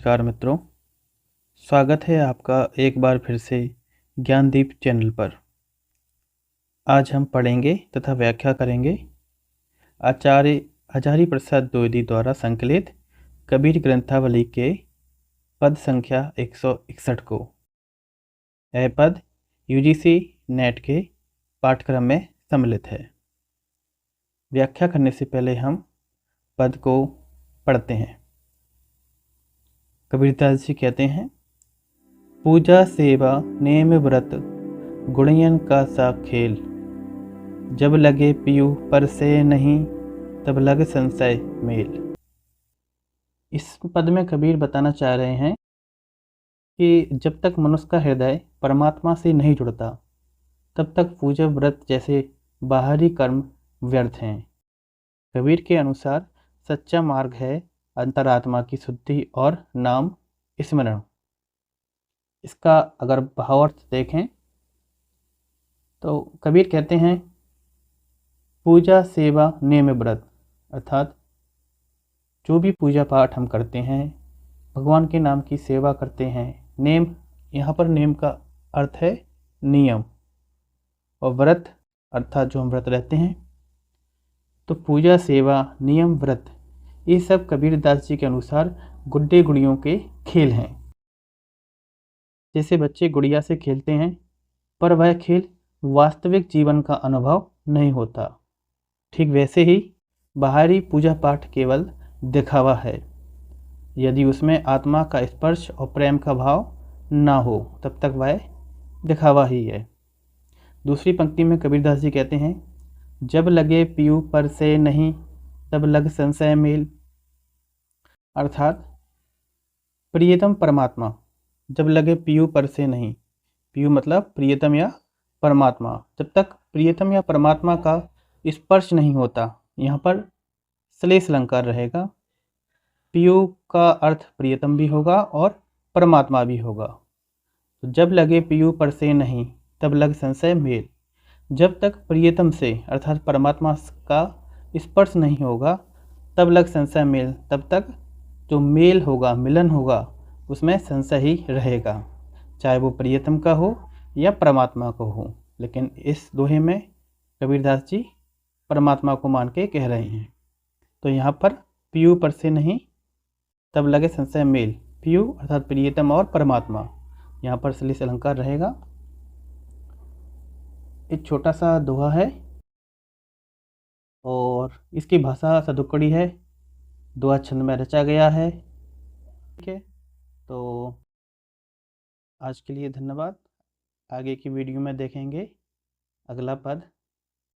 नमस्कार मित्रों, स्वागत है आपका एक बार फिर से ज्ञानदीप चैनल पर। आज हम पढ़ेंगे तथा व्याख्या करेंगे आचार्य हजारी प्रसाद द्विवेदी द्वारा संकलित कबीर ग्रंथावली के पद संख्या 161 को। यह पद यूजीसी नेट के पाठ्यक्रम में सम्मिलित है। व्याख्या करने से पहले हम पद को पढ़ते हैं। कबीरदास जी कहते हैं, पूजा सेवा नेम व्रत गुणयन का सा खेल, जब लगे पियू पर से नहीं तब लग संशय मेल। इस पद में कबीर बताना चाह रहे हैं कि जब तक मनुष्य का हृदय परमात्मा से नहीं जुड़ता तब तक पूजा व्रत जैसे बाहरी कर्म व्यर्थ हैं। कबीर के अनुसार सच्चा मार्ग है अंतरात्मा की शुद्धि और नाम स्मरण। इसका अगर भावार्थ देखें तो कबीर कहते हैं, पूजा सेवा नेम व्रत, अर्थात जो भी पूजा पाठ हम करते हैं, भगवान के नाम की सेवा करते हैं। नेम, यहाँ पर नेम का अर्थ है नियम, और व्रत अर्थात जो हम व्रत रहते हैं। तो पूजा सेवा नियम व्रत ये सब कबीरदास जी के अनुसार गुड्डे गुड़ियों के खेल हैं। जैसे बच्चे गुड़िया से खेलते हैं पर वह खेल वास्तविक जीवन का अनुभव नहीं होता, ठीक वैसे ही बाहरी पूजा पाठ केवल दिखावा है। यदि उसमें आत्मा का स्पर्श और प्रेम का भाव ना हो तब तक वह दिखावा ही है। दूसरी पंक्ति में कबीरदास जी कहते हैं, जब लगे पियू पर से नहीं तब लग संशय मेल, अर्थात प्रियतम परमात्मा जब लगे पियू पर से नहीं, पियू मतलब प्रियतम या परमात्मा, जब तक प्रियतम या परमात्मा का स्पर्श नहीं होता, यहाँ पर श्लेष अलंकार रहेगा। पियू का अर्थ प्रियतम भी होगा और परमात्मा भी होगा। तो जब लगे पियू पर से नहीं तब लग संशय मेल, जब तक प्रियतम से अर्थात परमात्मा का स्पर्श नहीं होगा तब लग संशय मेल, तब तक जो मेल होगा, मिलन होगा, उसमें संशय ही रहेगा, चाहे वो प्रियतम का हो या परमात्मा को हो। लेकिन इस दोहे में कबीरदास जी परमात्मा को मान के कह रहे हैं। तो यहाँ पर पियू पर से नहीं तब लगे संशय मेल, पियू अर्थात प्रियतम और परमात्मा, यहाँ पर श्लेष अलंकार रहेगा। एक छोटा सा दोहा है और इसकी भाषा सदुक्कड़ी है, दोहा छंद में रचा गया है। ठीक है, तो आज के लिए धन्यवाद। आगे की वीडियो में देखेंगे अगला पद।